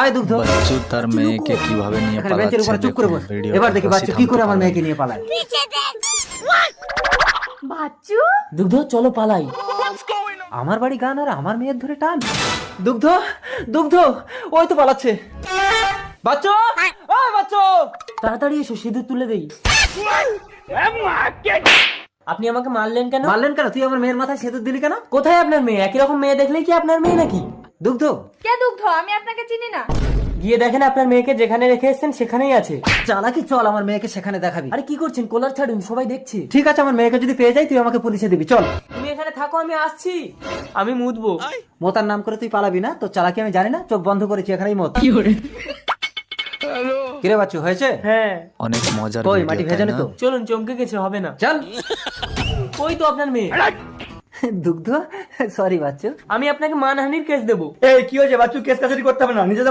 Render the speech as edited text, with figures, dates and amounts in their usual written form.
আয় দুগ্ধ। বাচ্চু তার মেয়েকে কিভাবে নিয়ে এখানে বেঞ্চের পালাচ্ছে উপরে চুপ করে বস। ভিডিও এবার দেখি বাচ্চু কি করে আমার মেয়েকে নিয়ে পালায়। বাচ্চু দুগ্ধ চলো পালাই। আমার বাড়ি গান আর আমার মেয়ের ধরে টান। দুগ্ধ দুগ্ধ ওই তো পালাচ্ছে। বাচ্চু ওই বাচ্চু তাড়াতাড়ি এসো, সিঁদুর তুলে দেই। আপনি আমাকে মারলেন কেন? মারলেন কেন? তুই আমার মেয়ের মাথায় সিঁদুর দিলি কেন? কোথায় আপনার মেয়ে? একই রকম মেয়ে দেখলেই কি আপনার মেয়ে নাকি? দুগ্ধ কে দুগ্ধ? আমি আপনাকে চিনি না। গিয়ে দেখেন আপনার মেয়েকে যেখানে রেখে এসেছেন সেখানেই আছে। চালাকি, চল আমার মেয়েকে সেখানে দেখাবি। আরে কি করছেন? কলার ছাড়ুন, সবাই দেখছে। ঠিক আছে, আমার মেয়েকে যদি পেয়ে যাই তুই আমাকে পুলিশে দিবি। চল। তুমি এখানে থাকো, আমি আসছি। আমি মুতবো। মোতার নাম করে তুই পালাবি না? তো চালাকি আমি জানি না, চোখ বন্ধ করেছি, এখানেই মত। কিরে বাচ্চু, হয়েছে? হ্যাঁ অনেক মজার ওই ভিডিও, মাটি তাই ভেজানো না? তো। চলুন, চমকে গেছে, হবে না। চল। ওই তো আপনার মেয়ে। দুগ্ধ সরি বাচ্চু। আমি আপনাকে মানহানির কেস দেবো। এই কি হয়েছে বাচ্চু? কেস কাছারি করতে হবে না, নিজে